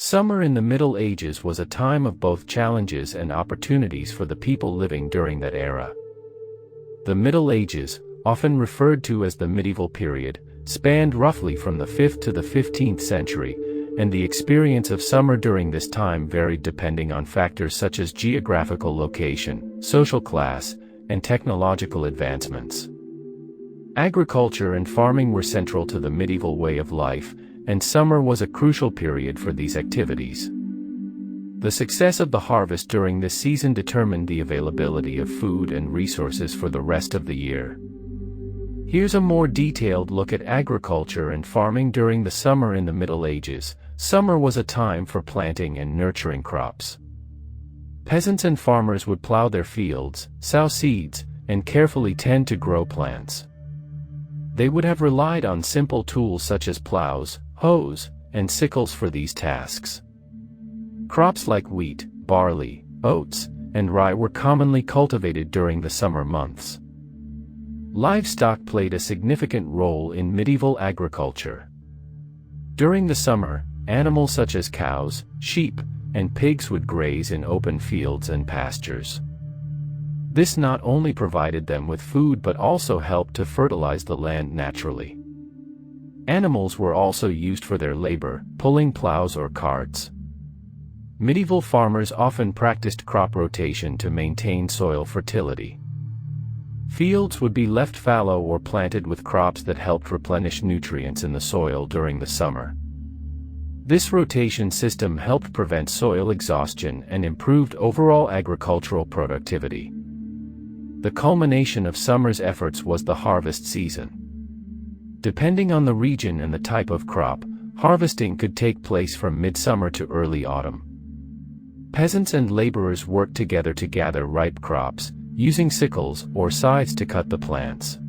Summer in the Middle Ages was a time of both challenges and opportunities for the people living during that era. The Middle Ages, often referred to as the medieval period, spanned roughly from the 5th to the 15th century, and the experience of summer during this time varied depending on factors such as geographical location, social class, and technological advancements. Agriculture and farming were central to the medieval way of life, and summer was a crucial period for these activities. The success of the harvest during this season determined the availability of food and resources for the rest of the year. Here's a more detailed look at agriculture and farming during the summer in the Middle Ages. Summer was a time for planting and nurturing crops. Peasants and farmers would plow their fields, sow seeds, and carefully tend to grow plants. They would have relied on simple tools such as plows, hoes, and sickles for these tasks. Crops like wheat, barley, oats, and rye were commonly cultivated during the summer months. Livestock played a significant role in medieval agriculture. During the summer, animals such as cows, sheep, and pigs would graze in open fields and pastures. This not only provided them with food but also helped to fertilize the land naturally. Animals were also used for their labor, pulling plows or carts. Medieval farmers often practiced crop rotation to maintain soil fertility. Fields would be left fallow or planted with crops that helped replenish nutrients in the soil during the summer. This rotation system helped prevent soil exhaustion and improved overall agricultural productivity. The culmination of summer's efforts was the harvest season. Depending on the region and the type of crop, harvesting could take place from midsummer to early autumn. Peasants and laborers worked together to gather ripe crops, using sickles or scythes to cut the plants.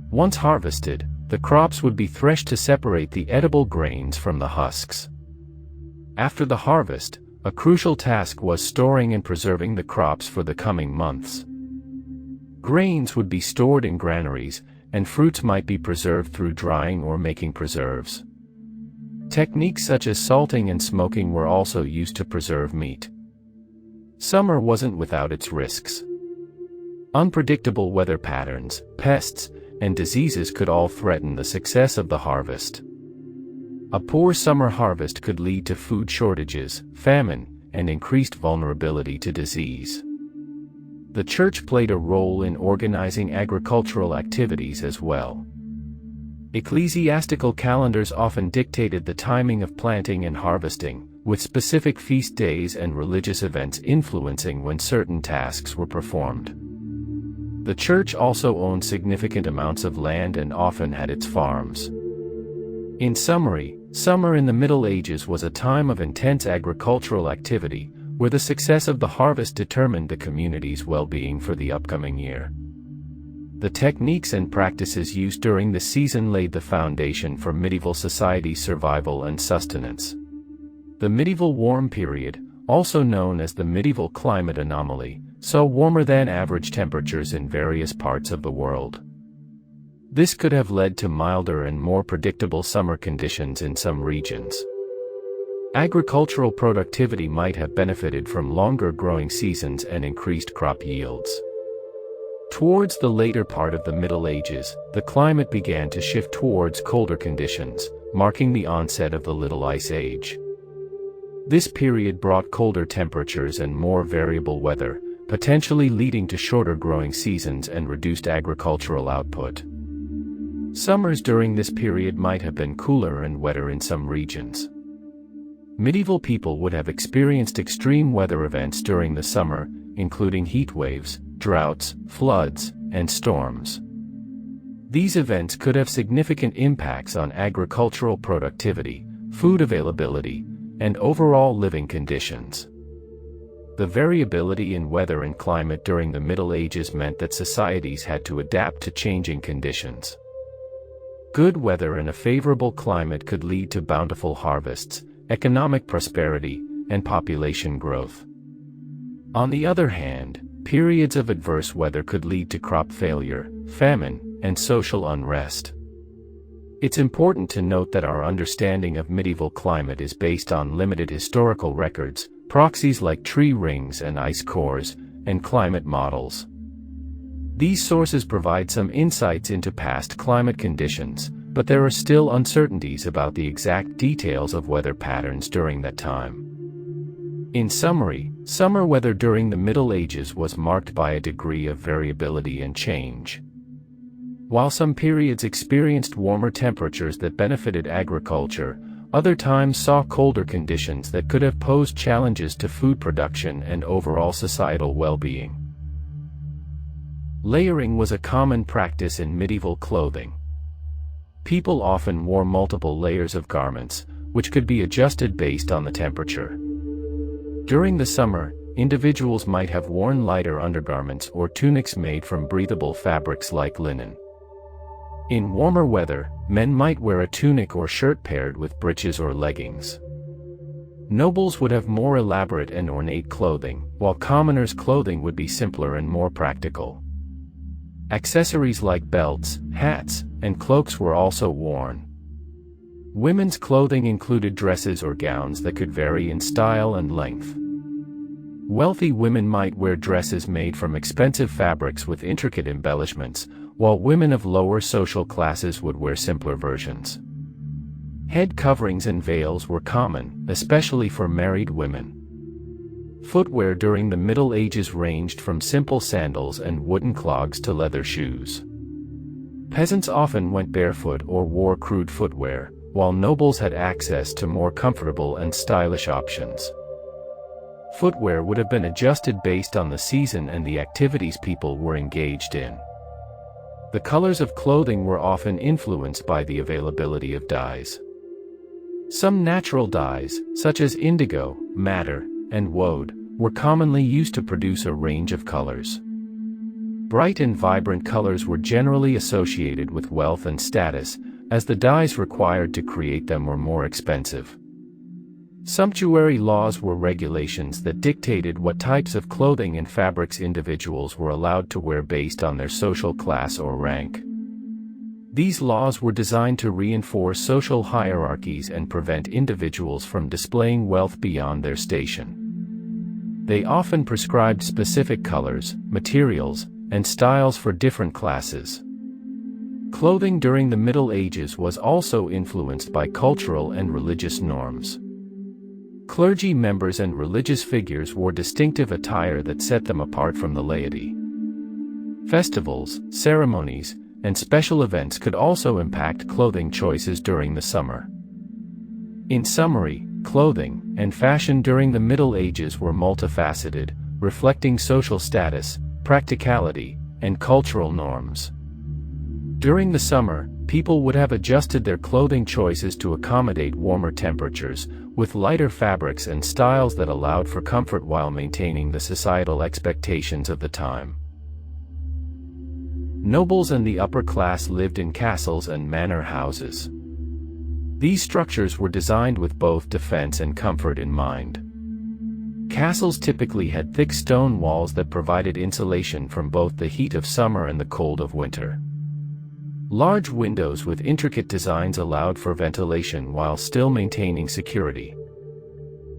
Once harvested, the crops would be threshed to separate the edible grains from the husks. After the harvest, a crucial task was storing and preserving the crops for the coming months. Grains would be stored in granaries, and fruits might be preserved through drying or making preserves. Techniques such as salting and smoking were also used to preserve meat. Summer wasn't without its risks. Unpredictable weather patterns, pests, and diseases could all threaten the success of the harvest. A poor summer harvest could lead to food shortages, famine, and increased vulnerability to disease. The church played a role in organizing agricultural activities as well. Ecclesiastical calendars often dictated the timing of planting and harvesting, with specific feast days and religious events influencing when certain tasks were performed. The church also owned significant amounts of land and often had its farms. In summary, summer in the Middle Ages was a time of intense agricultural activity, where the success of the harvest determined the community's well-being for the upcoming year. The techniques and practices used during the season laid the foundation for medieval society's survival and sustenance. The medieval warm period, also known as the medieval climate anomaly, saw warmer than average temperatures in various parts of the world. This could have led to milder and more predictable summer conditions in some regions. Agricultural productivity might have benefited from longer growing seasons and increased crop yields. Towards the later part of the Middle Ages, the climate began to shift towards colder conditions, marking the onset of the Little Ice Age. This period brought colder temperatures and more variable weather, potentially leading to shorter growing seasons and reduced agricultural output. Summers during this period might have been cooler and wetter in some regions. Medieval people would have experienced extreme weather events during the summer, including heat waves, droughts, floods, and storms. These events could have significant impacts on agricultural productivity, food availability, and overall living conditions. The variability in weather and climate during the Middle Ages meant that societies had to adapt to changing conditions. Good weather and a favorable climate could lead to bountiful harvests, economic prosperity, and population growth. On the other hand, periods of adverse weather could lead to crop failure, famine, and social unrest. It's important to note that our understanding of medieval climate is based on limited historical records, proxies like tree rings and ice cores, and climate models. These sources provide some insights into past climate conditions, but there are still uncertainties about the exact details of weather patterns during that time. In summary, summer weather during the Middle Ages was marked by a degree of variability and change. While some periods experienced warmer temperatures that benefited agriculture, other times saw colder conditions that could have posed challenges to food production and overall societal well-being. Layering was a common practice in medieval clothing. People often wore multiple layers of garments, which could be adjusted based on the temperature. During the summer, individuals might have worn lighter undergarments or tunics made from breathable fabrics like linen. In warmer weather, men might wear a tunic or shirt paired with breeches or leggings. Nobles would have more elaborate and ornate clothing, while commoners' clothing would be simpler and more practical. Accessories like belts, hats, and cloaks were also worn. Women's clothing included dresses or gowns that could vary in style and length. Wealthy women might wear dresses made from expensive fabrics with intricate embellishments, while women of lower social classes would wear simpler versions. Head coverings and veils were common, especially for married women. Footwear during the Middle Ages ranged from simple sandals and wooden clogs to leather shoes. Peasants often went barefoot or wore crude footwear, while nobles had access to more comfortable and stylish options. Footwear would have been adjusted based on the season and the activities people were engaged in. The colors of clothing were often influenced by the availability of dyes. Some natural dyes, such as indigo, madder, and woad, were commonly used to produce a range of colors. Bright and vibrant colors were generally associated with wealth and status, as the dyes required to create them were more expensive. Sumptuary laws were regulations that dictated what types of clothing and fabrics individuals were allowed to wear based on their social class or rank. These laws were designed to reinforce social hierarchies and prevent individuals from displaying wealth beyond their station. They often prescribed specific colors, materials, and styles for different classes. Clothing during the Middle Ages was also influenced by cultural and religious norms. Clergy members and religious figures wore distinctive attire that set them apart from the laity. Festivals, ceremonies, and special events could also impact clothing choices during the summer. In summary, clothing and fashion during the Middle Ages were multifaceted, reflecting social status, practicality, and cultural norms. During the summer, people would have adjusted their clothing choices to accommodate warmer temperatures, with lighter fabrics and styles that allowed for comfort while maintaining the societal expectations of the time. Nobles and the upper class lived in castles and manor houses. These structures were designed with both defense and comfort in mind. Castles typically had thick stone walls that provided insulation from both the heat of summer and the cold of winter. Large windows with intricate designs allowed for ventilation while still maintaining security.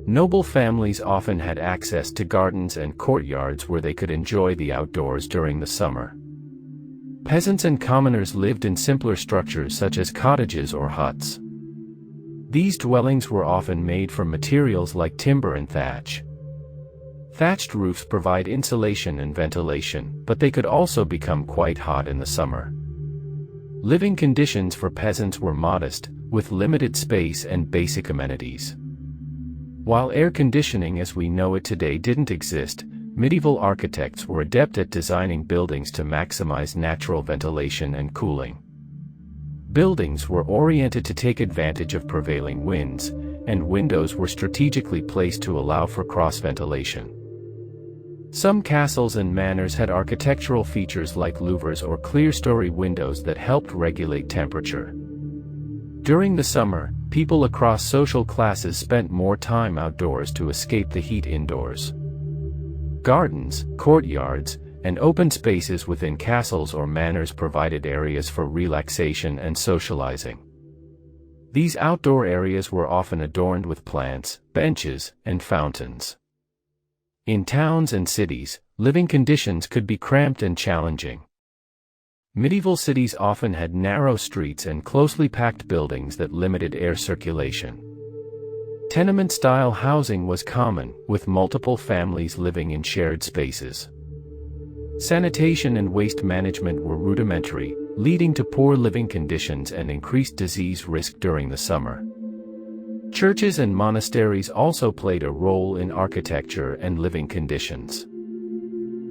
Noble families often had access to gardens and courtyards where they could enjoy the outdoors during the summer. Peasants and commoners lived in simpler structures such as cottages or huts. These dwellings were often made from materials like timber and thatch. Thatched roofs provide insulation and ventilation, but they could also become quite hot in the summer. Living conditions for peasants were modest, with limited space and basic amenities. While air conditioning as we know it today didn't exist, medieval architects were adept at designing buildings to maximize natural ventilation and cooling. Buildings were oriented to take advantage of prevailing winds, and windows were strategically placed to allow for cross-ventilation. Some castles and manors had architectural features like louvers or clerestory windows that helped regulate temperature. During the summer, people across social classes spent more time outdoors to escape the heat indoors. Gardens, courtyards, and open spaces within castles or manors provided areas for relaxation and socializing. These outdoor areas were often adorned with plants, benches, and fountains. In towns and cities, living conditions could be cramped and challenging. Medieval cities often had narrow streets and closely packed buildings that limited air circulation. Tenement-style housing was common, with multiple families living in shared spaces. Sanitation and waste management were rudimentary, leading to poor living conditions and increased disease risk during the summer. Churches and monasteries also played a role in architecture and living conditions.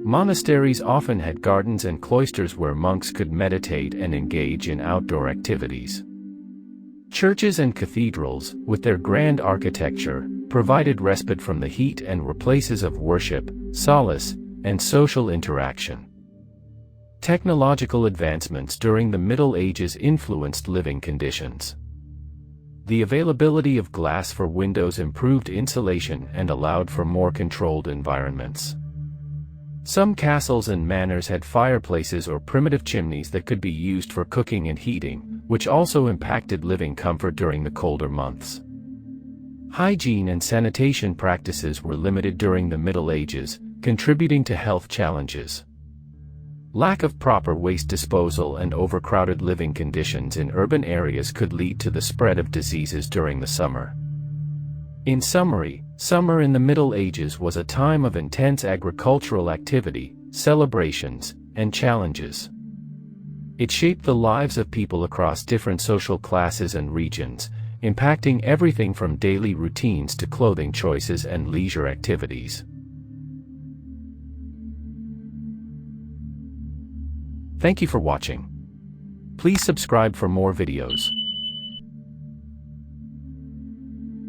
Monasteries often had gardens and cloisters where monks could meditate and engage in outdoor activities. Churches and cathedrals, with their grand architecture, provided respite from the heat and were places of worship, solace, and social interaction. Technological advancements during the Middle Ages influenced living conditions. The availability of glass for windows improved insulation and allowed for more controlled environments. Some castles and manors had fireplaces or primitive chimneys that could be used for cooking and heating, which also impacted living comfort during the colder months. Hygiene and sanitation practices were limited during the Middle Ages, contributing to health challenges. Lack of proper waste disposal and overcrowded living conditions in urban areas could lead to the spread of diseases during the summer. In summary, summer in the Middle Ages was a time of intense agricultural activity, celebrations, and challenges. It shaped the lives of people across different social classes and regions, impacting everything from daily routines to clothing choices and leisure activities. Thank you for watching. Please subscribe for more videos.